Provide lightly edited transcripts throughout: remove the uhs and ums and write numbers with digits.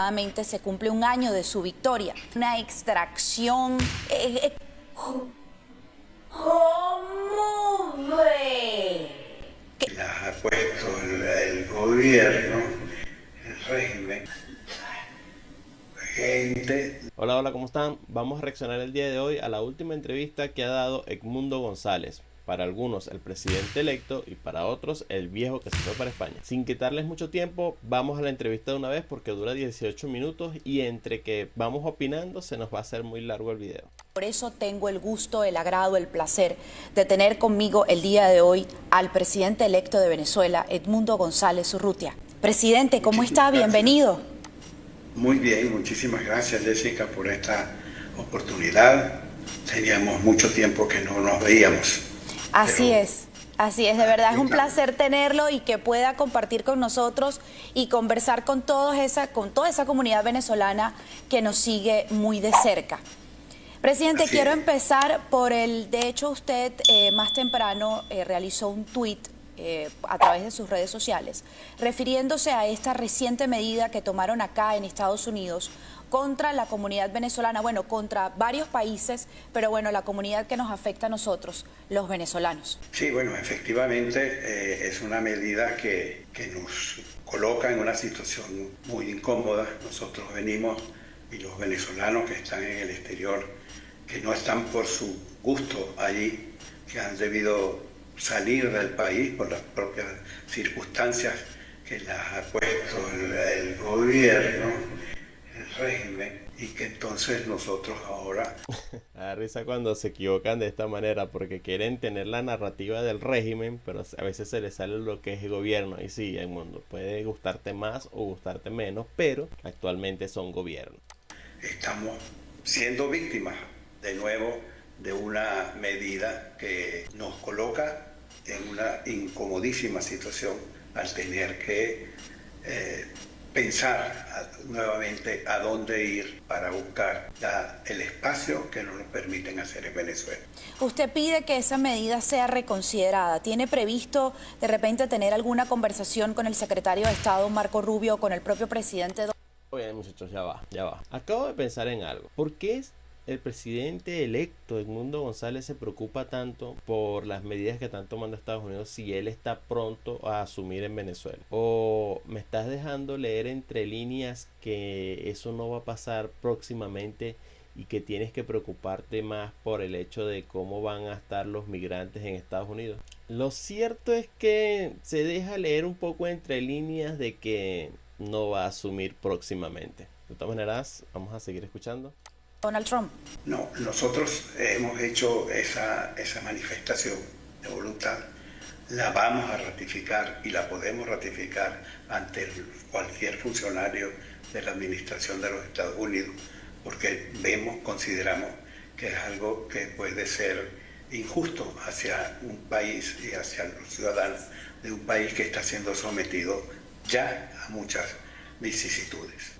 Nuevamente se cumple un año de su victoria. Una extracción... ¿Cómo ve? Las ha puesto el gobierno, el régimen, gente. Hola, hola, ¿cómo están? Vamos a reaccionar el día de hoy a la última entrevista que ha dado Edmundo González. Para algunos el presidente electo y para otros el viejo que se fue para España. Sin quitarles mucho tiempo, vamos a la entrevista de una vez porque dura 18 minutos y entre que vamos opinando se nos va a hacer muy largo el video. Por eso tengo el gusto, el agrado, el placer de tener conmigo el día de hoy al presidente electo de Venezuela, Edmundo González Urrutia. Presidente, ¿cómo está? Bienvenido. Muy bien, muchísimas gracias, Jessica, por esta oportunidad. Teníamos mucho tiempo que no nos veíamos. Así es, de verdad es un placer tenerlo y que pueda compartir con nosotros y conversar con toda esa comunidad venezolana que nos sigue muy de cerca. Presidente, quiero empezar por de hecho usted más temprano realizó un tuit a través de sus redes sociales, refiriéndose a esta reciente medida que tomaron acá en Estados Unidos contra la comunidad venezolana, bueno, contra varios países, pero bueno, la comunidad que nos afecta a nosotros, los venezolanos. Sí, bueno, efectivamente es una medida que nos coloca en una situación muy incómoda. Nosotros venimos, y los venezolanos que están en el exterior, que no están por su gusto allí, que han debido salir del país por las propias circunstancias que las ha puesto el gobierno, el régimen, y que entonces nosotros ahora... Da risa cuando se equivocan de esta manera porque quieren tener la narrativa del régimen, pero a veces se les sale lo que es el gobierno. Y sí, el mundo puede gustarte más o gustarte menos, pero actualmente son gobierno. Estamos siendo víctimas de nuevo de una medida que nos coloca en una incomodísima situación al tener que pensar nuevamente a dónde ir para buscar el espacio que no nos permiten hacer en Venezuela. Usted pide que esa medida sea reconsiderada. ¿Tiene previsto de repente tener alguna conversación con el secretario de Estado, Marco Rubio, o con el propio presidente? Oye, muchachos, ya va. Acabo de pensar en algo. ¿Por qué el presidente electo, Edmundo González, se preocupa tanto por las medidas que están tomando Estados Unidos si él está pronto a asumir en Venezuela? ¿O me estás dejando leer entre líneas que eso no va a pasar próximamente y que tienes que preocuparte más por el hecho de cómo van a estar los migrantes en Estados Unidos? Lo cierto es que se deja leer un poco entre líneas de que no va a asumir próximamente. De todas maneras, vamos a seguir escuchando. Donald Trump. No, nosotros hemos hecho esa manifestación de voluntad, la vamos a ratificar y la podemos ratificar ante cualquier funcionario de la administración de los Estados Unidos, porque consideramos que es algo que puede ser injusto hacia un país y hacia los ciudadanos de un país que está siendo sometido ya a muchas vicisitudes.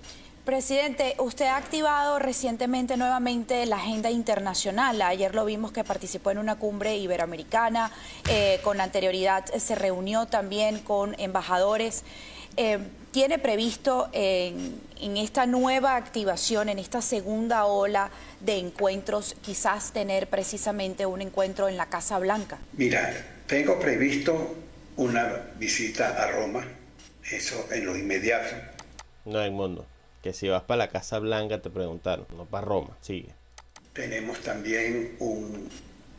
Presidente, usted ha activado recientemente nuevamente la agenda internacional. Ayer lo vimos que participó en una cumbre iberoamericana. Con anterioridad se reunió también con embajadores. ¿Tiene previsto en esta nueva activación, en esta segunda ola de encuentros, quizás tener precisamente un encuentro en la Casa Blanca? Mira, tengo previsto una visita a Roma, eso en lo inmediato. No, Edmundo, que si vas para la Casa Blanca te preguntaron, no para Roma, sigue. Tenemos también un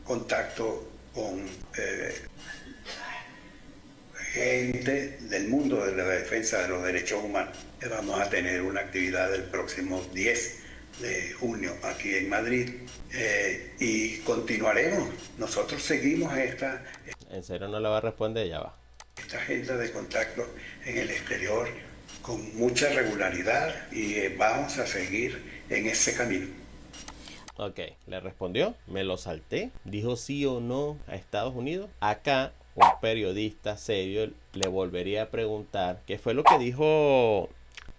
contacto con gente del mundo de la defensa de los derechos humanos. Vamos a tener una actividad el próximo 10 de junio aquí en Madrid y continuaremos. Nosotros seguimos esta... ¿En serio no le va a responder? Ya va. Esta agenda de contacto en el exterior con mucha regularidad y vamos a seguir en ese camino. Ok, le respondió, me lo salté, dijo sí o no a Estados Unidos. Acá un periodista serio le volvería a preguntar qué fue lo que dijo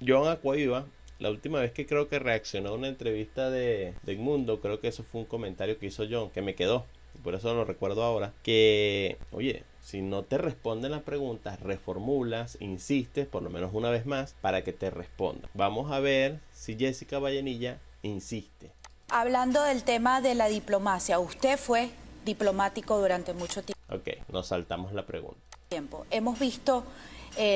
John Acquaviva la última vez que creo que reaccionó a una entrevista de Edmundo. Creo que eso fue un comentario que hizo John que me quedó, y por eso lo recuerdo ahora, que oye, Si no te responden las preguntas, reformulas, insistes por lo menos una vez más para que te respondan. Vamos a ver si Jessica Vallenilla insiste. Hablando del tema de la diplomacia, usted fue diplomático durante mucho Ok, nos saltamos la pregunta. tiempo. Hemos visto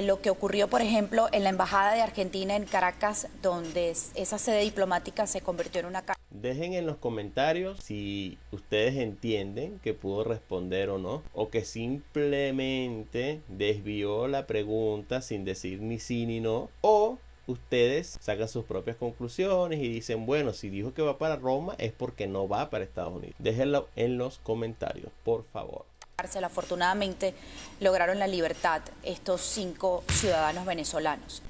lo que ocurrió, por ejemplo, en la Embajada de Argentina en Caracas, donde esa sede diplomática se convirtió en una cárcel. Dejen en los comentarios si ustedes entienden que pudo responder o no, o que simplemente desvió la pregunta sin decir ni sí ni no, o ustedes sacan sus propias conclusiones y dicen, bueno, si dijo que va para Roma es porque no va para Estados Unidos. Déjenlo en los comentarios, por favor. Afortunadamente lograron la libertad estos 5 ciudadanos venezolanos.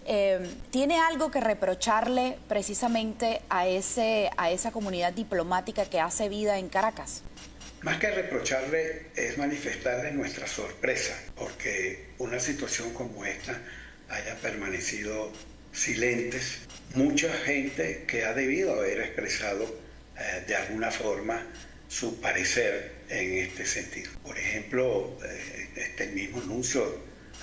¿Tiene algo que reprocharle precisamente a esa comunidad diplomática que hace vida en Caracas? Más que reprocharle es manifestarle nuestra sorpresa, porque una situación como esta haya permanecido silentes. Mucha gente que ha debido haber expresado de alguna forma su parecer en este sentido. Por ejemplo, este mismo nuncio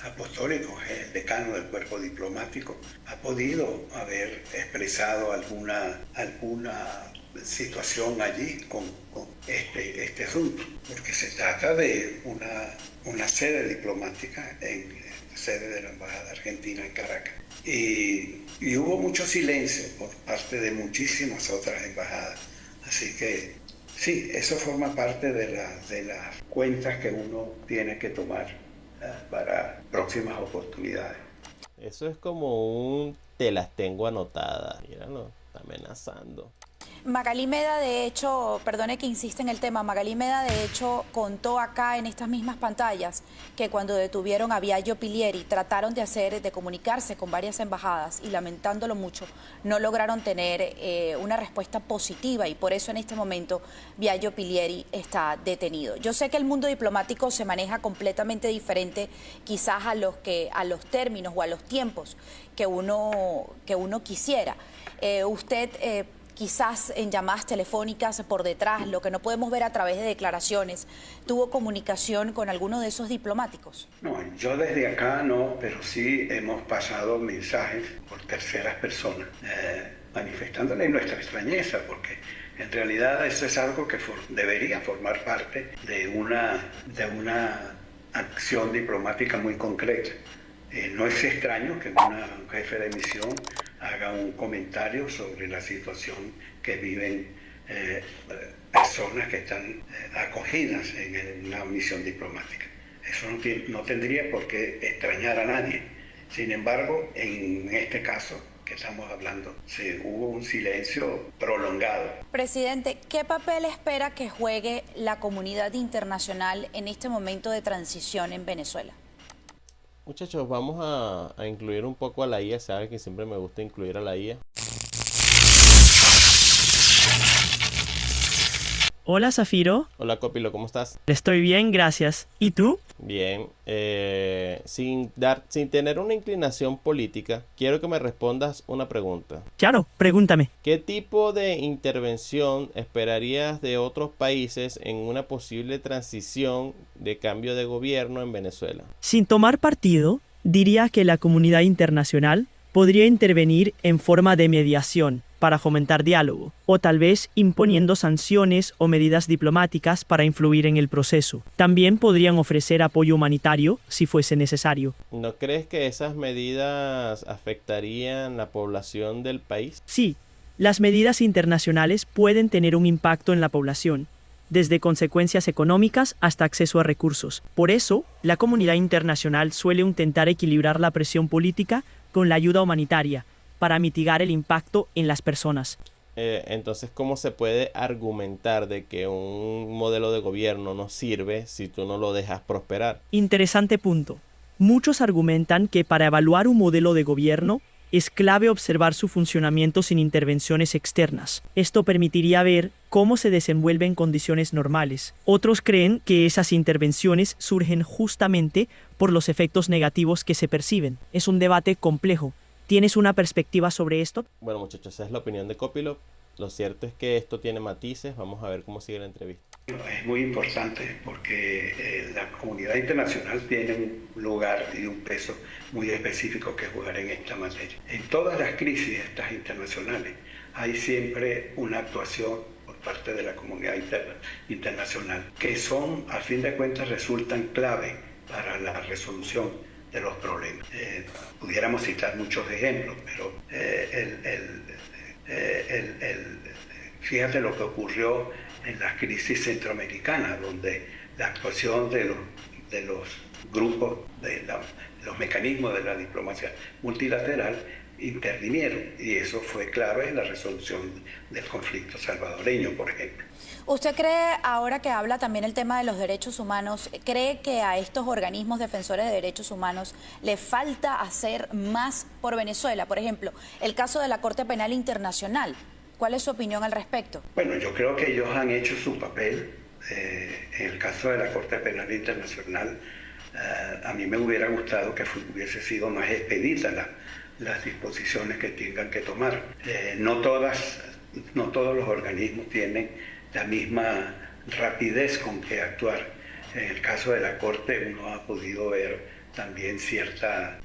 apostólico, el decano del cuerpo diplomático, ha podido haber expresado alguna situación allí con este asunto, porque se trata de una sede diplomática, sede de la Embajada Argentina en Caracas. Y hubo mucho silencio por parte de muchísimas otras embajadas. Así que sí, eso forma parte de las cuentas que uno tiene que tomar para próximas oportunidades. Eso es como un te las tengo anotadas. Míralo, está amenazando. Magalí Meda, de hecho, perdone que insiste en el tema, Magalí Meda, de hecho, contó acá en estas mismas pantallas que cuando detuvieron a Biagio Pilieri trataron de comunicarse con varias embajadas y, lamentándolo mucho, no lograron tener una respuesta positiva y por eso en este momento Biagio Pilieri está detenido. Yo sé que el mundo diplomático se maneja completamente diferente quizás a los términos o a los tiempos que uno quisiera. Usted quizás en llamadas telefónicas por detrás, lo que no podemos ver a través de declaraciones, ¿tuvo comunicación con alguno de esos diplomáticos? No, yo desde acá no, pero sí hemos pasado mensajes por terceras personas, manifestándole nuestra extrañeza, porque en realidad eso es algo que debería formar parte de una acción diplomática muy concreta. No es extraño que un jefe de misión haga un comentario sobre la situación que viven personas que están acogidas en una misión diplomática. Eso no tendría por qué extrañar a nadie. Sin embargo, en este caso que estamos hablando, hubo un silencio prolongado. Presidente, ¿qué papel espera que juegue la comunidad internacional en este momento de transición en Venezuela? Muchachos, vamos a incluir un poco a la IA. Saben que siempre me gusta incluir a la IA. Hola, Zafiro. Hola, Copilo, ¿cómo estás? Estoy bien, gracias. ¿Y tú? Bien. Sin tener una inclinación política, quiero que me respondas una pregunta. Claro, pregúntame. ¿Qué tipo de intervención esperarías de otros países en una posible transición de cambio de gobierno en Venezuela? Sin tomar partido, diría que la comunidad internacional podría intervenir en forma de mediación para fomentar diálogo, o tal vez imponiendo sanciones o medidas diplomáticas para influir en el proceso. También podrían ofrecer apoyo humanitario si fuese necesario. ¿No crees que esas medidas afectarían la población del país? Sí, las medidas internacionales pueden tener un impacto en la población, desde consecuencias económicas hasta acceso a recursos. Por eso, la comunidad internacional suele intentar equilibrar la presión política con la ayuda humanitaria, para mitigar el impacto en las personas. Entonces, ¿cómo se puede argumentar de que un modelo de gobierno no sirve si tú no lo dejas prosperar? Interesante punto. Muchos argumentan que para evaluar un modelo de gobierno es clave observar su funcionamiento sin intervenciones externas. Esto permitiría ver cómo se desenvuelve en condiciones normales. Otros creen que esas intervenciones surgen justamente por los efectos negativos que se perciben. Es un debate complejo. ¿Tienes una perspectiva sobre esto? Bueno, muchachos, esa es la opinión de Copilo. Lo cierto es que esto tiene matices. Vamos a ver cómo sigue la entrevista. Es muy importante porque la comunidad internacional tiene un lugar y un peso muy específico que jugar en esta materia. En todas las crisis estas internacionales hay siempre una actuación por parte de la comunidad internacional que son, a fin de cuentas, resultan clave para la resolución de los problemas. Pudiéramos citar muchos ejemplos, pero fíjate lo que ocurrió en las crisis centroamericanas, donde la actuación de los grupos, los mecanismos de la diplomacia multilateral intervinieron, y eso fue clave en la resolución del conflicto salvadoreño, por ejemplo. ¿Usted cree, ahora que habla también el tema de los derechos humanos, cree que a estos organismos defensores de derechos humanos le falta hacer más por Venezuela? Por ejemplo, el caso de la Corte Penal Internacional. ¿Cuál es su opinión al respecto? Bueno, yo creo que ellos han hecho su papel. En el caso de la Corte Penal Internacional, a mí me hubiera gustado que hubiese sido más expedita las disposiciones que tengan que tomar. No todos los organismos tienen la misma rapidez con que actuar. En el caso de la Corte uno ha podido ver también cierta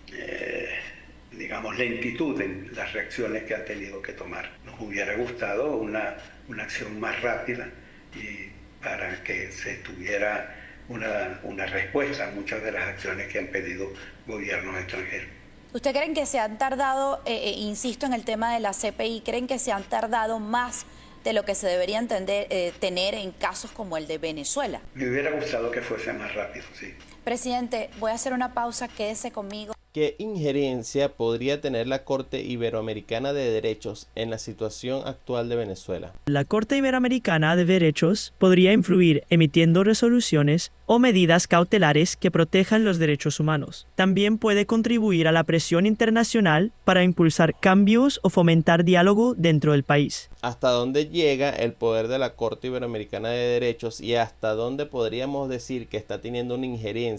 lentitud en las reacciones que ha tenido que tomar. Nos hubiera gustado una acción más rápida y para que se tuviera una respuesta a muchas de las acciones que han pedido gobiernos extranjeros. ¿Usted creen que se han tardado, insisto en el tema de la CPI, creen que se han tardado más de lo que se debería tener en casos como el de Venezuela? Me hubiera gustado que fuese más rápido, sí. Presidente, voy a hacer una pausa, quédese conmigo. ¿Qué injerencia podría tener la Corte Iberoamericana de Derechos en la situación actual de Venezuela? La Corte Iberoamericana de Derechos podría influir emitiendo resoluciones o medidas cautelares que protejan los derechos humanos. También puede contribuir a la presión internacional para impulsar cambios o fomentar diálogo dentro del país. ¿Hasta dónde llega el poder de la Corte Iberoamericana de Derechos y hasta dónde podríamos decir que está teniendo una injerencia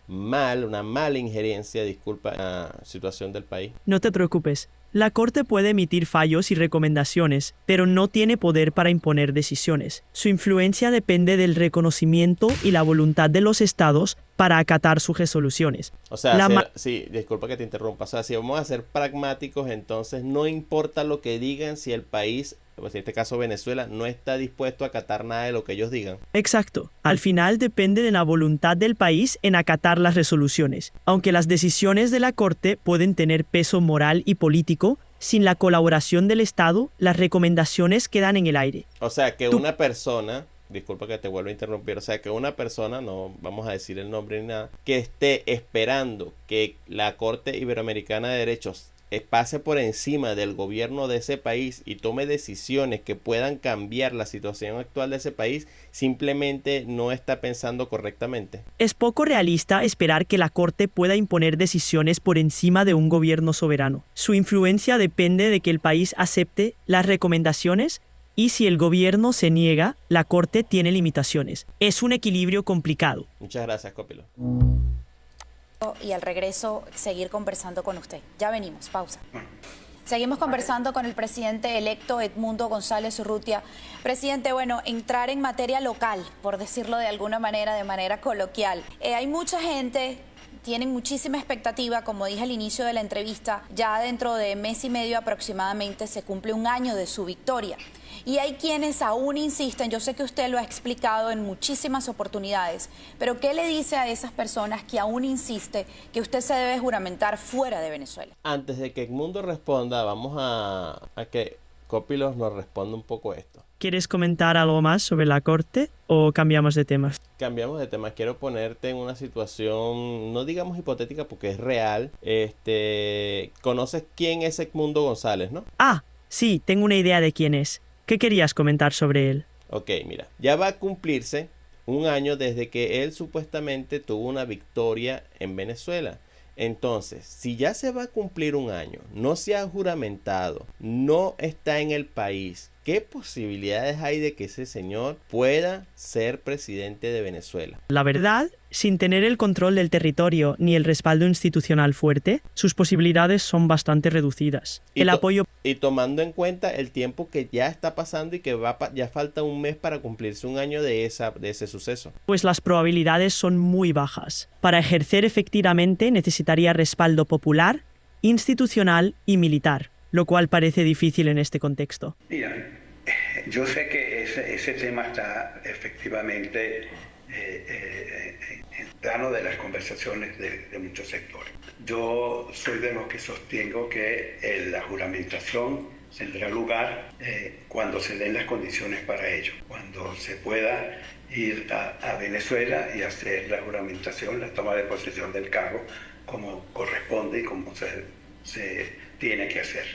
una mala injerencia, disculpa, en la situación del país? No te preocupes. La Corte puede emitir fallos y recomendaciones, pero no tiene poder para imponer decisiones. Su influencia depende del reconocimiento y la voluntad de los estados para acatar sus resoluciones. O sea, sí, disculpa que te interrumpa. O sea, si vamos a ser pragmáticos, entonces no importa lo que digan si el país, pues en este caso Venezuela, no está dispuesto a acatar nada de lo que ellos digan. Exacto. Al final depende de la voluntad del país en acatar las resoluciones. Aunque las decisiones de la Corte pueden tener peso moral y político, sin la colaboración del Estado, las recomendaciones quedan en el aire. O sea, que una persona, disculpa que te vuelva a interrumpir, o sea, que una persona, no vamos a decir el nombre ni nada, que esté esperando que la Corte Iberoamericana de Derechos pase por encima del gobierno de ese país y tome decisiones que puedan cambiar la situación actual de ese país, simplemente no está pensando correctamente. Es poco realista esperar que la Corte pueda imponer decisiones por encima de un gobierno soberano. Su influencia depende de que el país acepte las recomendaciones y si el gobierno se niega, la Corte tiene limitaciones. Es un equilibrio complicado. Muchas gracias, Copilo. Y al regreso seguir conversando con usted. Ya venimos, pausa. Seguimos conversando con el presidente electo Edmundo González Urrutia. Presidente, bueno, entrar en materia local, por decirlo de alguna manera, de manera coloquial. Hay mucha gente, tienen muchísima expectativa, como dije al inicio de la entrevista, ya dentro de mes y medio aproximadamente se cumple un año de su victoria. Y hay quienes aún insisten, yo sé que usted lo ha explicado en muchísimas oportunidades, pero ¿qué le dice a esas personas que aún insiste que usted se debe juramentar fuera de Venezuela? Antes de que Edmundo responda, vamos a que Copilos nos responda un poco esto. ¿Quieres comentar algo más sobre la Corte o cambiamos de temas? Cambiamos de tema. Quiero ponerte en una situación, no digamos hipotética porque es real. ¿Conoces quién es Edmundo González, no? Ah, sí, tengo una idea de quién es. ¿Qué querías comentar sobre él? Ok, mira, ya va a cumplirse un año desde que él supuestamente tuvo una victoria en Venezuela. Entonces, si ya se va a cumplir un año, no se ha juramentado, no está en el país, ¿qué posibilidades hay de que ese señor pueda ser presidente de Venezuela? La verdad, sin tener el control del territorio ni el respaldo institucional fuerte, sus posibilidades son bastante reducidas. El apoyo Y tomando en cuenta el tiempo que ya está pasando y que ya falta un mes para cumplirse un año de ese suceso. pues las probabilidades son muy bajas. Para ejercer efectivamente necesitaría respaldo popular, institucional y militar, lo cual parece difícil en este contexto. Mira, yo sé que ese tema está efectivamente en el plano de las conversaciones de muchos sectores. Yo soy de los que sostengo que la juramentación tendrá lugar cuando se den las condiciones para ello, cuando se pueda ir a Venezuela y hacer la juramentación, la toma de posesión del cargo, como corresponde y como se tiene que hacer.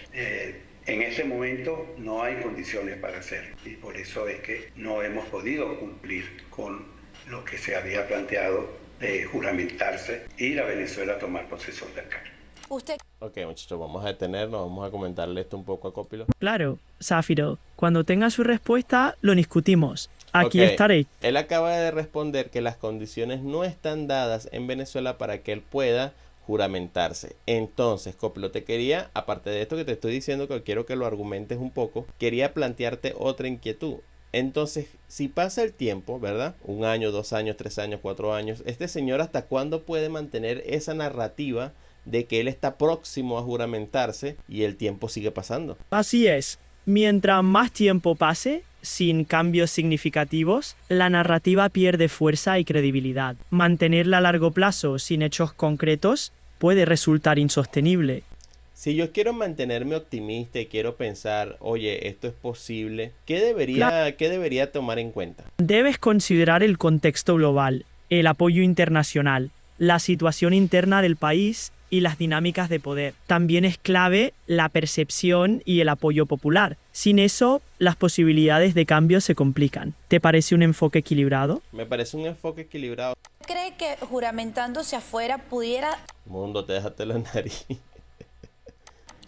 En este momento no hay condiciones para hacerlo y por eso es que no hemos podido cumplir con lo que se había planteado de juramentarse y ir a Venezuela a tomar posesión del cargo. Usted Ok, muchachos, vamos a detenernos, vamos a comentarle esto un poco a Copilo. Claro, Zafiro, cuando tenga su respuesta lo discutimos. Aquí Ok, estaré. Él acaba de responder que las condiciones no están dadas en Venezuela para que él pueda juramentarse. Entonces, Copilo, te quería, aparte de esto que te estoy diciendo, que quiero que lo argumentes un poco, quería plantearte otra inquietud. Entonces, si pasa el tiempo, ¿verdad? 1 año, 2 años, 3 años, 4 años, ¿este señor hasta cuándo puede mantener esa narrativa de que él está próximo a juramentarse y el tiempo sigue pasando? Así es. Mientras más tiempo pase, sin cambios significativos, la narrativa pierde fuerza y credibilidad. Mantenerla a largo plazo sin hechos concretos puede resultar insostenible. Si yo quiero mantenerme optimista y quiero pensar, oye, esto es posible, ¿qué debería tomar en cuenta? Debes considerar el contexto global, el apoyo internacional, la situación interna del país y las dinámicas de poder. También es clave la percepción y el apoyo popular. Sin eso, las posibilidades de cambio se complican. ¿Te parece un enfoque equilibrado? Me parece un enfoque equilibrado. cree que juramentándose afuera pudiera Mundo, te dejaste la nariz.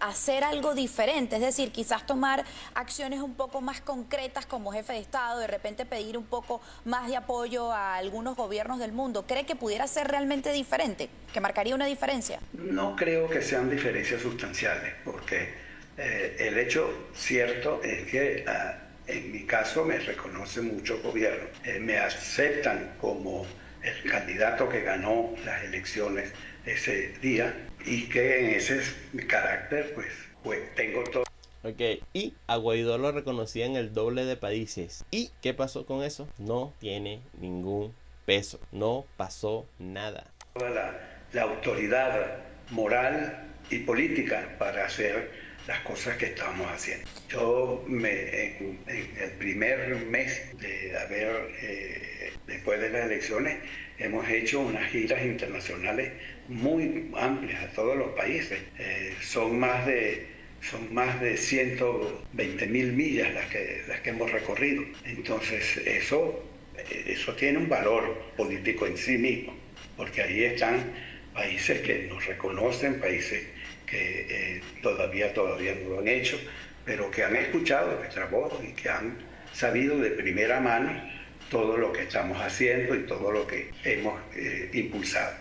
hacer algo diferente, es decir, quizás tomar acciones un poco más concretas como jefe de Estado, de repente pedir un poco más de apoyo a algunos gobiernos del mundo? ¿Cree que pudiera ser realmente diferente, que marcaría una diferencia? No creo que sean diferencias sustanciales, porque el hecho cierto es que en mi caso me reconocen muchos gobiernos, me aceptan como el candidato que ganó las elecciones ese día y que en ese carácter pues tengo todo. Ok, y a Guaidó lo reconocían el doble de países. ¿Y qué pasó con eso? No tiene ningún peso, no pasó nada. Toda la autoridad moral y política para hacer las cosas que estamos haciendo. Yo en el primer mes de después de las elecciones, hemos hecho unas giras internacionales muy amplias a todos los países. Son más de 120.000 millas las que hemos recorrido. Entonces eso tiene un valor político en sí mismo, porque ahí están países que nos reconocen, países que todavía no lo han hecho, pero que han escuchado nuestra voz y que han sabido de primera mano todo lo que estamos haciendo y todo lo que hemos impulsado.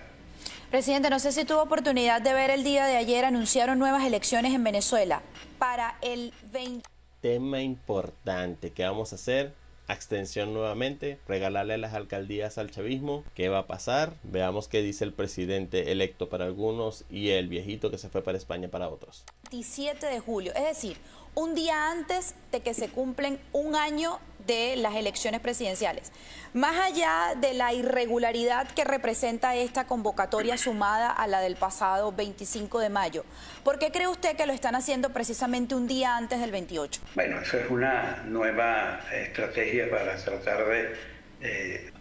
Presidente, no sé si tuvo oportunidad de ver el día de ayer, anunciaron nuevas elecciones en Venezuela para el 20. Tema importante, ¿qué vamos a hacer? Abstención nuevamente, regalarle las alcaldías al chavismo. ¿Qué va a pasar? Veamos qué dice el presidente electo para algunos y el viejito que se fue para España para otros. 27 de julio, es decir, un día antes de que se cumplen un año de las elecciones presidenciales. Más allá de la irregularidad que representa esta convocatoria sumada a la del pasado 25 de mayo, ¿por qué cree usted que lo están haciendo precisamente un día antes del 28? Bueno, eso es una nueva estrategia para tratar de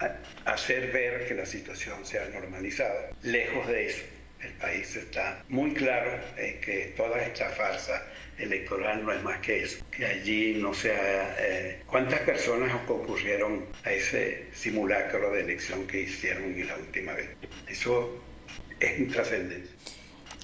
hacer ver que la situación sea normalizada. Lejos de eso, el país está muy claro en que toda esta farsa electoral no es más que eso, que allí no sea... ¿Cuántas personas concurrieron a ese simulacro de elección que hicieron la última vez? Eso es intrascendente.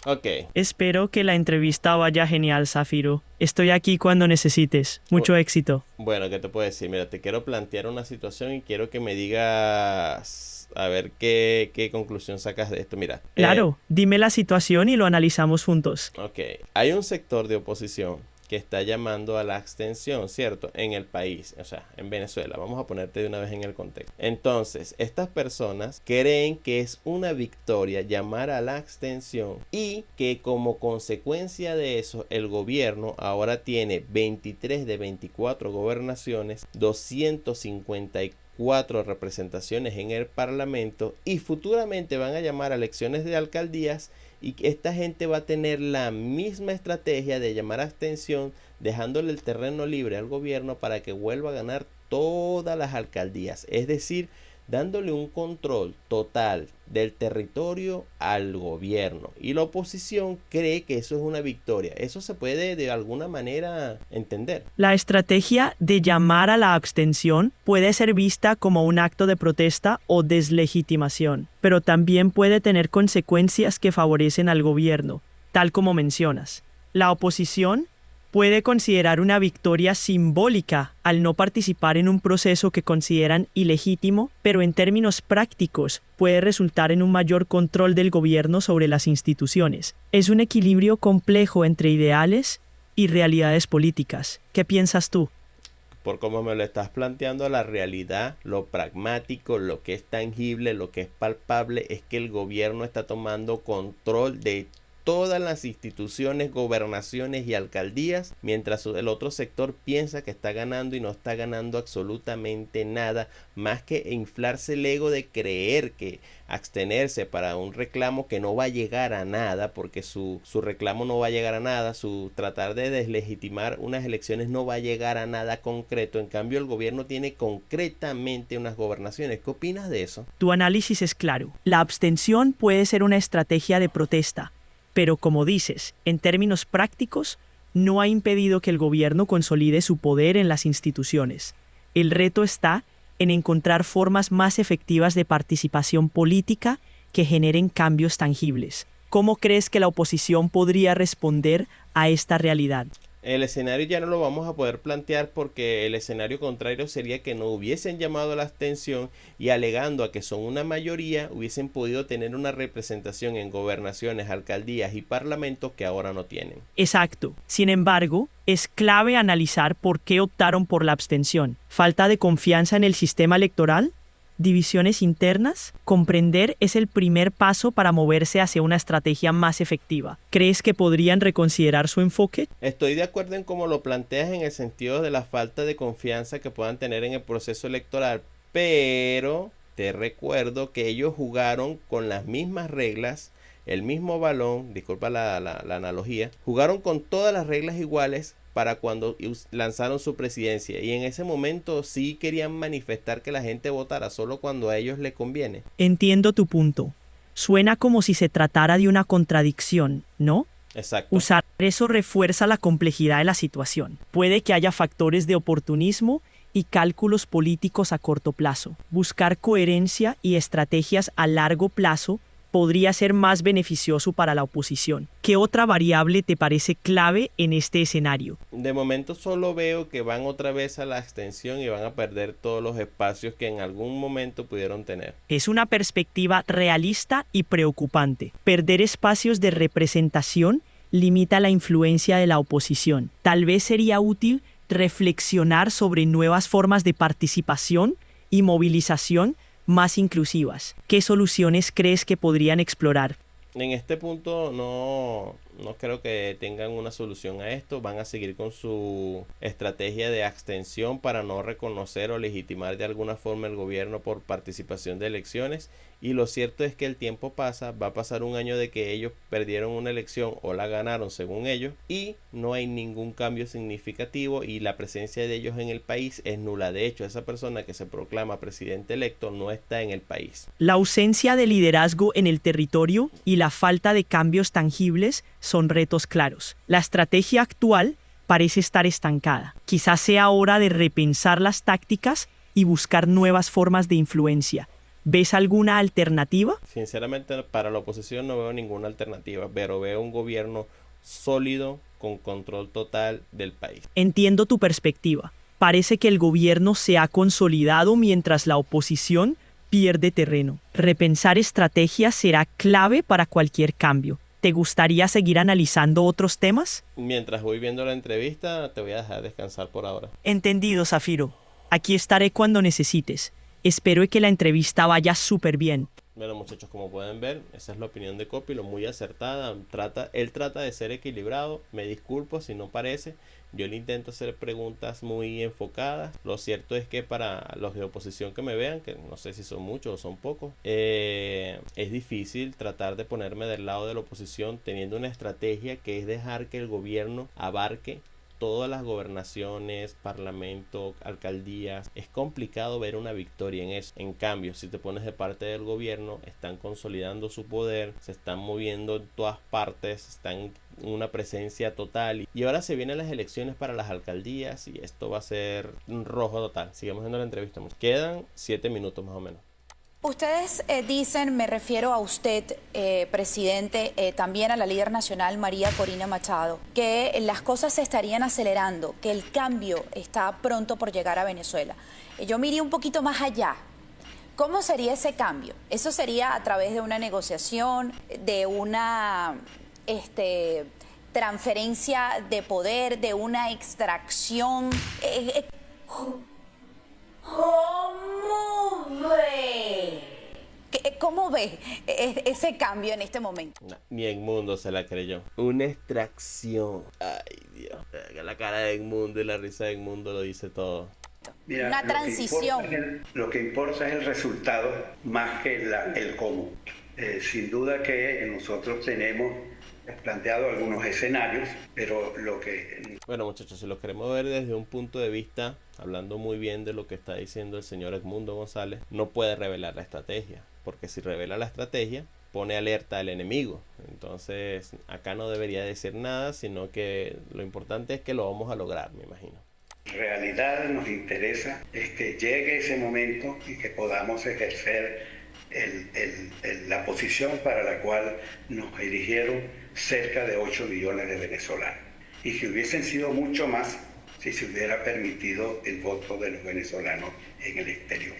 Ok. Espero que la entrevista vaya genial, Zafiro. Estoy aquí cuando necesites. Mucho éxito. Bueno, ¿qué te puedo decir? Mira, te quiero plantear una situación y quiero que me digas a ver qué conclusión sacas de esto. Mira, Claro, dime la situación y lo analizamos juntos. ok, hay un sector de oposición que está llamando a la abstención, ¿cierto? En el país, o sea, en Venezuela. Vamos a ponerte de una vez en el contexto. Entonces, estas personas creen que es una victoria llamar a la abstención y que como consecuencia de eso, el gobierno ahora tiene 23 de 24 gobernaciones, 254 representaciones en el Parlamento y futuramente van a llamar a elecciones de alcaldías y que esta gente va a tener la misma estrategia de llamar a abstención, dejándole el terreno libre al gobierno para que vuelva a ganar todas las alcaldías. Es decir, dándole un control total del territorio al gobierno. Y la oposición cree que eso es una victoria. Eso se puede de alguna manera entender. La estrategia de llamar a la abstención puede ser vista como un acto de protesta o deslegitimación, pero también puede tener consecuencias que favorecen al gobierno, tal como mencionas. La oposición puede considerar una victoria simbólica al no participar en un proceso que consideran ilegítimo, pero en términos prácticos puede resultar en un mayor control del gobierno sobre las instituciones. Es un equilibrio complejo entre ideales y realidades políticas. ¿Qué piensas tú? Por cómo me lo estás planteando, la realidad, lo pragmático, lo que es tangible, lo que es palpable, es que el gobierno está tomando control de todas las instituciones, gobernaciones y alcaldías, mientras el otro sector piensa que está ganando y no está ganando absolutamente nada, más que inflarse el ego de creer que abstenerse para un reclamo que no va a llegar a nada, porque su reclamo no va a llegar a nada, su tratar de deslegitimar unas elecciones no va a llegar a nada concreto. En cambio, el gobierno tiene concretamente unas gobernaciones. ¿Qué opinas de eso? Tu análisis es claro. La abstención puede ser una estrategia de protesta, pero como dices, en términos prácticos, no ha impedido que el gobierno consolide su poder en las instituciones. El reto está en encontrar formas más efectivas de participación política que generen cambios tangibles. ¿Cómo crees que la oposición podría responder a esta realidad? El escenario ya no lo vamos a poder plantear porque el escenario contrario sería que no hubiesen llamado a la abstención y alegando a que son una mayoría hubiesen podido tener una representación en gobernaciones, alcaldías y parlamentos que ahora no tienen. Exacto. Sin embargo, es clave analizar por qué optaron por la abstención. ¿Falta de confianza en el sistema electoral? ¿Divisiones internas? Comprender es el primer paso para moverse hacia una estrategia más efectiva. ¿Crees que podrían reconsiderar su enfoque? Estoy de acuerdo en cómo lo planteas en el sentido de la falta de confianza que puedan tener en el proceso electoral, pero te recuerdo que ellos jugaron con las mismas reglas, el mismo balón, disculpa la analogía, jugaron con todas las reglas iguales para cuando lanzaron su presidencia y en ese momento sí querían manifestar que la gente votara solo cuando a ellos les conviene. Entiendo tu punto. Suena como si se tratara de una contradicción, ¿no? Exacto. Usar eso refuerza la complejidad de la situación. Puede que haya factores de oportunismo y cálculos políticos a corto plazo. Buscar coherencia y estrategias a largo plazo podría ser más beneficioso para la oposición. ¿Qué otra variable te parece clave en este escenario? De momento solo veo que van otra vez a la abstención y van a perder todos los espacios que en algún momento pudieron tener. Es una perspectiva realista y preocupante. Perder espacios de representación limita la influencia de la oposición. Tal vez sería útil reflexionar sobre nuevas formas de participación y movilización más inclusivas. ¿Qué soluciones crees que podrían explorar? En este punto no creo que tengan una solución a esto. Van a seguir con su estrategia de abstención para no reconocer o legitimar de alguna forma el gobierno por participación de elecciones. Y lo cierto es que el tiempo pasa, va a pasar un año de que ellos perdieron una elección o la ganaron según ellos y no hay ningún cambio significativo y la presencia de ellos en el país es nula. De hecho, esa persona que se proclama presidente electo no está en el país. La ausencia de liderazgo en el territorio y la falta de cambios tangibles son retos claros. La estrategia actual parece estar estancada. Quizás sea hora de repensar las tácticas y buscar nuevas formas de influencia. ¿Ves alguna alternativa? Sinceramente, para la oposición no veo ninguna alternativa, pero veo un gobierno sólido con control total del país. Entiendo tu perspectiva. Parece que el gobierno se ha consolidado mientras la oposición pierde terreno. Repensar estrategias será clave para cualquier cambio. ¿Te gustaría seguir analizando otros temas? Mientras voy viendo la entrevista, te voy a dejar descansar por ahora. Entendido, Zafiro. Aquí estaré cuando necesites. Espero que la entrevista vaya súper bien. Bueno, muchachos, como pueden ver, esa es la opinión de Copilo, muy acertada. Él trata de ser equilibrado. Me disculpo si no parece. Yo le intento hacer preguntas muy enfocadas. Lo cierto es que para los de oposición que me vean, que no sé si son muchos o son pocos, es difícil tratar de ponerme del lado de la oposición teniendo una estrategia que es dejar que el gobierno abarque todas las gobernaciones, parlamento, alcaldías. Es complicado ver una victoria en eso. En cambio, si te pones de parte del gobierno, están consolidando su poder, se están moviendo en todas partes, están en una presencia total. Y ahora se vienen las elecciones para las alcaldías y esto va a ser un rojo total. Sigamos viendo la entrevista. Quedan 7 minutos más o menos. Ustedes dicen, me refiero a usted, presidente, también a la líder nacional María Corina Machado, que las cosas se estarían acelerando, que el cambio está pronto por llegar a Venezuela. Yo me iría un poquito más allá. ¿Cómo sería ese cambio? ¿Eso sería a través de una negociación, de una transferencia de poder, de una extracción? ¿Cómo ve ese cambio en este momento? No, ni Edmundo se la creyó. Una extracción. Ay, Dios. La cara de Edmundo y la risa de Edmundo lo dice todo. Mira, Una transición. Lo que importa es el resultado más que el cómo. Sin duda que nosotros tenemos planteado algunos escenarios, pero lo que... Bueno, muchachos, si lo queremos ver desde un punto de vista, hablando muy bien de lo que está diciendo el señor Edmundo González, no puede revelar la estrategia, porque si revela la estrategia, pone alerta al enemigo. Entonces, acá no debería decir nada, sino que lo importante es que lo vamos a lograr, me imagino. En realidad nos interesa es que llegue ese momento y que podamos ejercer la posición para la cual nos eligieron cerca de 8 millones de venezolanos, y que hubiesen sido mucho más si se hubiera permitido el voto de los venezolanos en el exterior.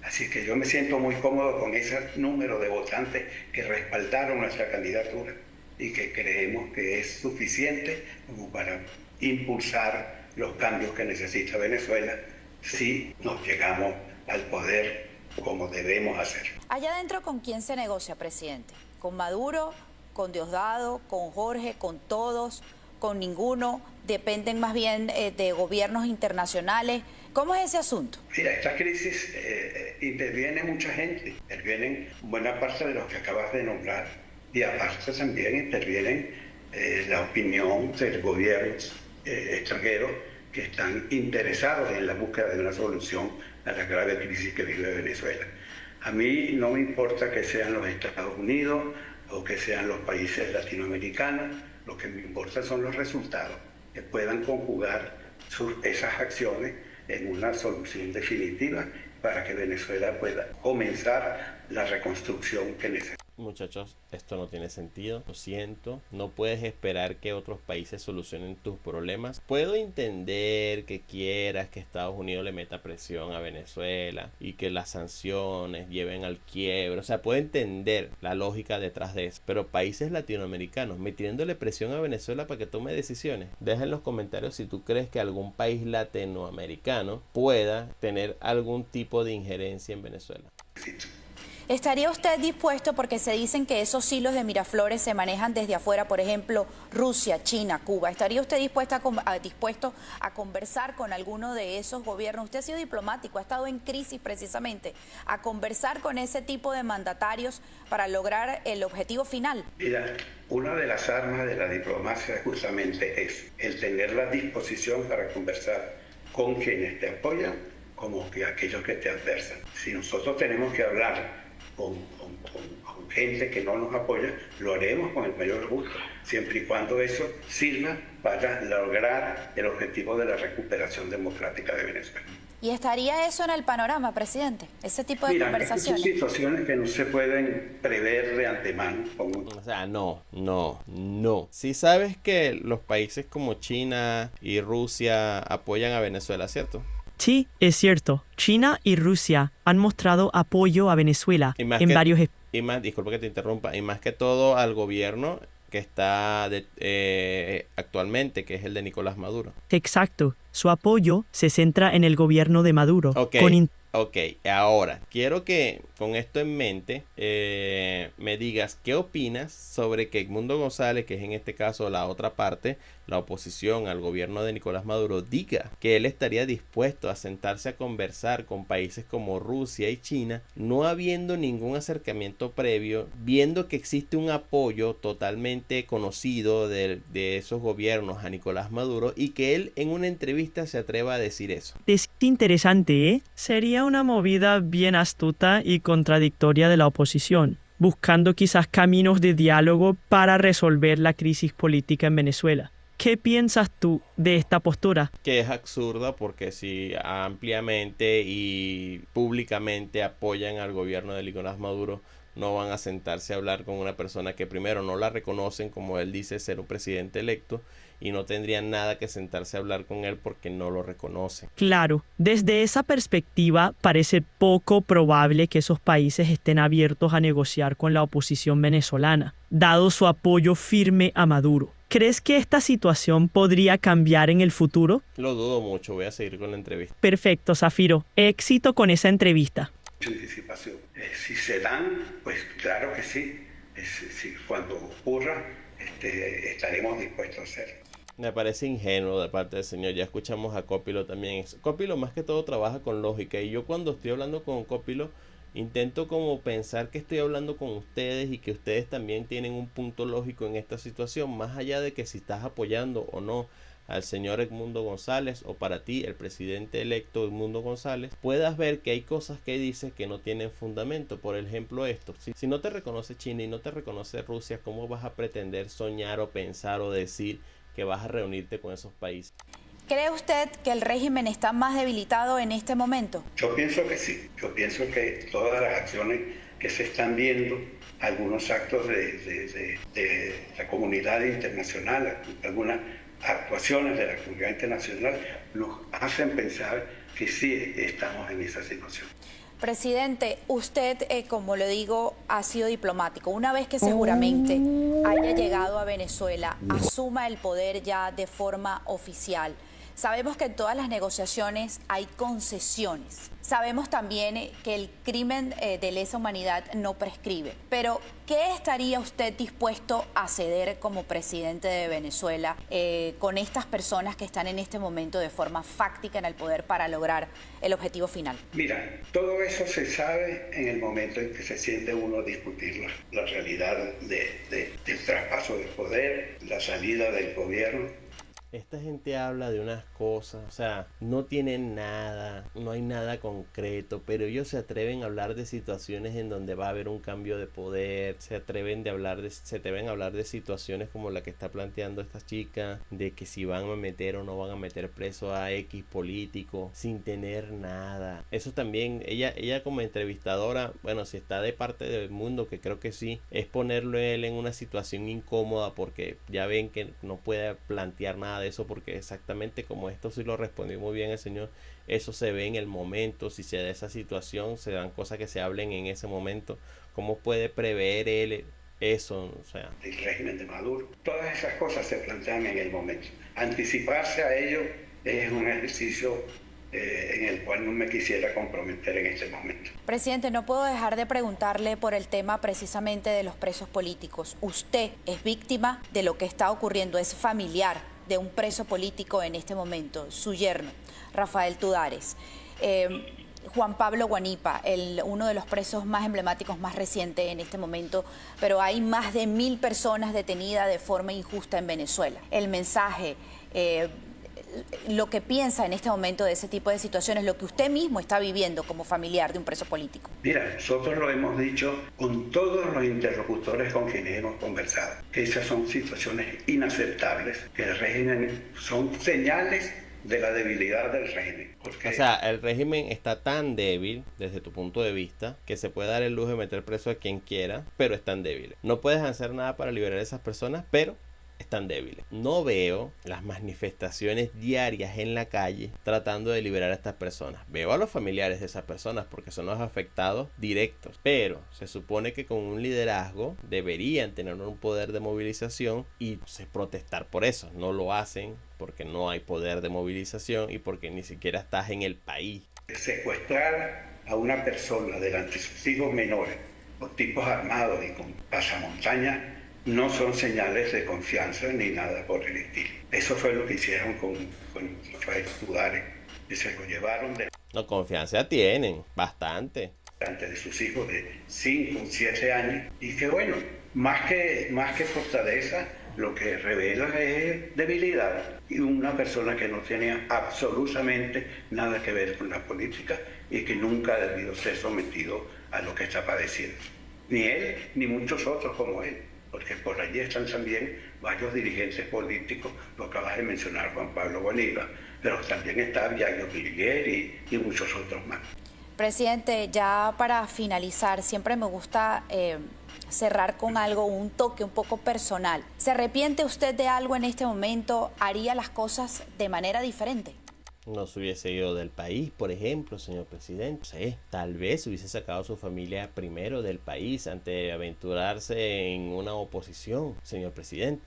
Así que yo me siento muy cómodo con ese número de votantes que respaldaron nuestra candidatura y que creemos que es suficiente como para impulsar los cambios que necesita Venezuela si nos llegamos al poder como debemos hacer. Allá adentro, ¿con quién se negocia, presidente? ¿Con Maduro, con Diosdado, con Jorge, con todos, con ninguno? ¿Dependen más bien de gobiernos internacionales? ¿Cómo es ese asunto? Mira, esta crisis interviene mucha gente, intervienen buena parte de los que acabas de nombrar, y aparte también intervienen la opinión de gobiernos extranjeros que están interesados en la búsqueda de una solución a la grave crisis que vive Venezuela. A mí no me importa que sean los Estados Unidos o que sean los países latinoamericanos, lo que me importa son los resultados, que puedan conjugar esas acciones en una solución definitiva para que Venezuela pueda comenzar la reconstrucción que necesita. Muchachos, esto no tiene sentido, lo siento. No puedes esperar que otros países solucionen tus problemas. Puedo entender que quieras que Estados Unidos le meta presión a Venezuela y que las sanciones lleven al quiebre. O sea, puedo entender la lógica detrás de eso. Pero países latinoamericanos metiéndole presión a Venezuela para que tome decisiones. Deja en los comentarios si tú crees que algún país latinoamericano pueda tener algún tipo de injerencia en Venezuela. ¿Estaría usted dispuesto, porque se dicen que esos hilos de Miraflores se manejan desde afuera, por ejemplo, Rusia, China, Cuba? ¿Estaría usted dispuesto a conversar con alguno de esos gobiernos? Usted ha sido diplomático, ha estado en crisis precisamente, a conversar con ese tipo de mandatarios para lograr el objetivo final. Mira, una de las armas de la diplomacia justamente es el tener la disposición para conversar con quienes te apoyan como que aquellos que te adversan. Si nosotros tenemos que hablar con gente que no nos apoya, lo haremos con el mayor gusto, siempre y cuando eso sirva para lograr el objetivo de la recuperación democrática de Venezuela. ¿Y estaría eso en el panorama, presidente? Ese tipo de Mira, conversaciones. son situaciones que no se pueden prever de antemano. O sea, no. Sí sabes que los países como China y Rusia apoyan a Venezuela, ¿cierto? Sí, es cierto. China y Rusia han mostrado apoyo a Venezuela en varios... Y más, disculpa que te interrumpa, y más que todo al gobierno que está actualmente, que es el de Nicolás Maduro. Exacto. Su apoyo se centra en el gobierno de Maduro. Ok, ahora, quiero que con esto en mente me digas qué opinas sobre que Edmundo González, que es en este caso la otra parte, la oposición al gobierno de Nicolás Maduro, diga que él estaría dispuesto a sentarse a conversar con países como Rusia y China, no habiendo ningún acercamiento previo, viendo que existe un apoyo totalmente conocido de esos gobiernos a Nicolás Maduro y que él en una entrevista se atreva a decir eso. Es interesante, ¿eh? Sería una movida bien astuta y contradictoria de la oposición, buscando quizás caminos de diálogo para resolver la crisis política en Venezuela. ¿Qué piensas tú de esta postura? Que es absurda porque si ampliamente y públicamente apoyan al gobierno de Nicolás Maduro, no van a sentarse a hablar con una persona que primero no la reconocen, como él dice, ser un presidente electo, y no tendrían nada que sentarse a hablar con él porque no lo reconocen. Claro, desde esa perspectiva parece poco probable que esos países estén abiertos a negociar con la oposición venezolana, dado su apoyo firme a Maduro. ¿Crees que esta situación podría cambiar en el futuro? Lo dudo mucho, voy a seguir con la entrevista. Perfecto, Zafiro. Éxito con esa entrevista. Anticipación. Si se dan, pues claro que sí. Cuando ocurra, estaremos dispuestos a hacerlo. Me parece ingenuo de parte del señor. Ya escuchamos a Copilo también. Copilo más que todo trabaja con lógica. Y yo cuando estoy hablando con Copilo intento como pensar que estoy hablando con ustedes y que ustedes también tienen un punto lógico en esta situación. Más allá de que si estás apoyando o no al señor Edmundo González o para ti el presidente electo Edmundo González, puedas ver que hay cosas que dices que no tienen fundamento. Por ejemplo esto, si no te reconoce China y no te reconoce Rusia, ¿cómo vas a pretender soñar o pensar o decir que vas a reunirte con esos países? ¿Cree usted que el régimen está más debilitado en este momento? Yo pienso que sí. Yo pienso que todas las acciones que se están viendo, algunos actos de la comunidad internacional, algunas actuaciones de la comunidad internacional, nos hacen pensar que sí estamos en esa situación. Presidente, usted, como lo digo, ha sido diplomático. Una vez que seguramente haya llegado a Venezuela, asuma el poder ya de forma oficial. Sabemos que en todas las negociaciones hay concesiones. Sabemos también que el crimen de lesa humanidad no prescribe. Pero, ¿qué estaría usted dispuesto a ceder como presidente de Venezuela con estas personas que están en este momento de forma fáctica en el poder para lograr el objetivo final? Mira, todo eso se sabe en el momento en que se siente uno a discutir la realidad del traspaso de poder, la salida del gobierno. Esta gente habla de unas cosas, o sea, no tienen nada, no hay nada concreto, pero ellos se atreven a hablar de situaciones en donde va a haber un cambio de poder, se atreven a hablar de situaciones como la que está planteando esta chica, de que si van a meter o no van a meter preso a X político, sin tener nada. Eso también, ella como entrevistadora, bueno, si está de parte del mundo, que creo que sí, es ponerlo él en una situación incómoda porque ya ven que no puede plantear nada de eso, porque exactamente como esto sí lo respondió muy bien el señor, eso se ve en el momento. Si se da esa situación, se dan cosas que se hablen en ese momento. ¿Cómo puede prever él eso? O sea, el régimen de Maduro, todas esas cosas se plantean en el momento. Anticiparse a ello es un ejercicio en el cual no me quisiera comprometer en este momento. Presidente, no puedo dejar de preguntarle por el tema precisamente de los presos políticos. Usted es víctima de lo que está ocurriendo, es familiar de un preso político en este momento, su yerno, Rafael Tudares. Juan Pablo Guanipa, uno de los presos más emblemáticos, más recientes en este momento, pero hay más de 1000 personas detenidas de forma injusta en Venezuela. El mensaje lo que piensa en este momento de ese tipo de situaciones, lo que usted mismo está viviendo como familiar de un preso político? Mira, nosotros lo hemos dicho con todos los interlocutores con quienes hemos conversado, que esas son situaciones inaceptables, que el régimen son señales de la debilidad del régimen. Porque... O sea, el régimen está tan débil, desde tu punto de vista, que se puede dar el lujo de meter preso a quien quiera, pero es tan débil. No puedes hacer nada para liberar a esas personas, pero están débiles. No veo las manifestaciones diarias en la calle tratando de liberar a estas personas. Veo a los familiares de esas personas porque son los afectados directos, pero se supone que con un liderazgo deberían tener un poder de movilización y protestar por eso. No lo hacen porque no hay poder de movilización y porque ni siquiera estás en el país. Secuestrar a una persona delante de sus hijos menores por tipos armados y con pasamontañas no son señales de confianza ni nada por el estilo. Eso fue lo que hicieron con Rafael Tudare, que se lo llevaron de... No, confianza tienen, bastante. Delante de sus hijos de 5 o 7 años, y que bueno, más que fortaleza, lo que revela es debilidad. Y una persona que no tenía absolutamente nada que ver con la política y que nunca ha debido ser sometido a lo que está padeciendo. Ni él, ni muchos otros como él. Porque por allí están también varios dirigentes políticos, lo acabas de mencionar, Juan Pablo Bolívar, pero también está Yayo Guillieri y muchos otros más. Presidente, ya para finalizar, siempre me gusta cerrar con algo, un toque un poco personal. ¿Se arrepiente usted de algo en este momento? ¿Haría las cosas de manera diferente? No se hubiese ido del país, por ejemplo, señor presidente. No sé, tal vez hubiese sacado a su familia primero del país antes de aventurarse en una oposición, señor presidente.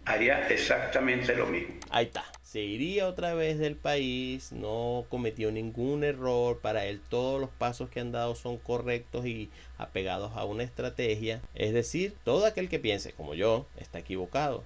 Haría exactamente lo mismo. Ahí está. Se iría otra vez del país, no cometió ningún error, para él todos los pasos que han dado son correctos y apegados a una estrategia. Es decir, todo aquel que piense como yo está equivocado.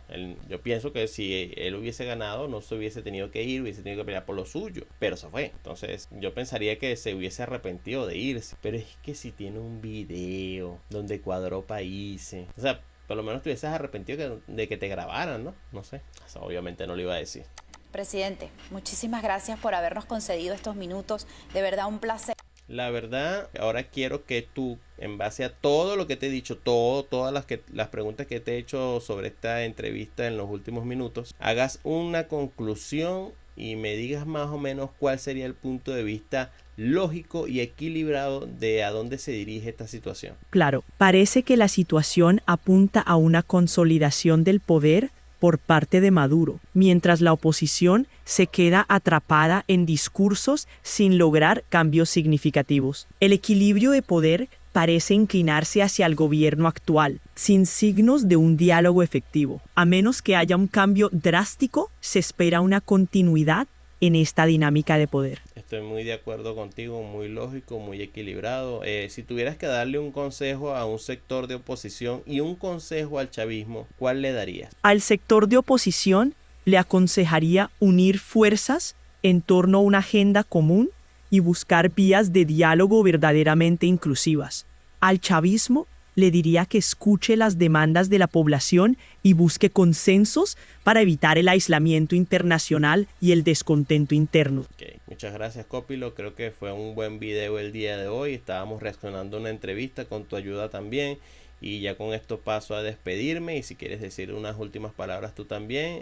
Yo pienso que si él hubiese ganado no se hubiese tenido que ir, hubiese tenido que pelear por lo suyo, pero se fue. Entonces yo pensaría que se hubiese arrepentido de irse, pero es que si tiene un video donde cuadró países, o sea, por lo menos te hubieses arrepentido de que te grabaran, ¿no? No sé, eso obviamente no lo iba a decir. Presidente, muchísimas gracias por habernos concedido estos minutos. De verdad, un placer. La verdad, ahora quiero que tú, en base a todo lo que te he dicho, todas las preguntas que te he hecho sobre esta entrevista en los últimos minutos, hagas una conclusión y me digas más o menos cuál sería el punto de vista lógico y equilibrado de a dónde se dirige esta situación. Claro, parece que la situación apunta a una consolidación del poder por parte de Maduro, mientras la oposición se queda atrapada en discursos sin lograr cambios significativos. El equilibrio de poder parece inclinarse hacia el gobierno actual, sin signos de un diálogo efectivo. A menos que haya un cambio drástico, se espera una continuidad en esta dinámica de poder. Estoy muy de acuerdo contigo, muy lógico, muy equilibrado. Si tuvieras que darle un consejo a un sector de oposición y un consejo al chavismo, ¿cuál le darías? Al sector de oposición le aconsejaría unir fuerzas en torno a una agenda común y buscar vías de diálogo verdaderamente inclusivas. Al chavismo le diría que escuche las demandas de la población y busque consensos para evitar el aislamiento internacional y el descontento interno. Okay. Muchas gracias, Copilo. Creo que fue un buen video el día de hoy. Estábamos reaccionando a una entrevista con tu ayuda también. Y ya con esto paso a despedirme. Y si quieres decir unas últimas palabras tú también,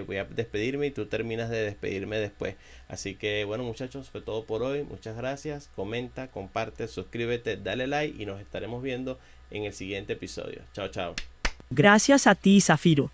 voy a despedirme y tú terminas de despedirme después. Así que bueno, muchachos, fue todo por hoy. Muchas gracias. Comenta, comparte, suscríbete, dale like y nos estaremos viendo en el siguiente episodio. Chao, chao. Gracias a ti, Zafiro.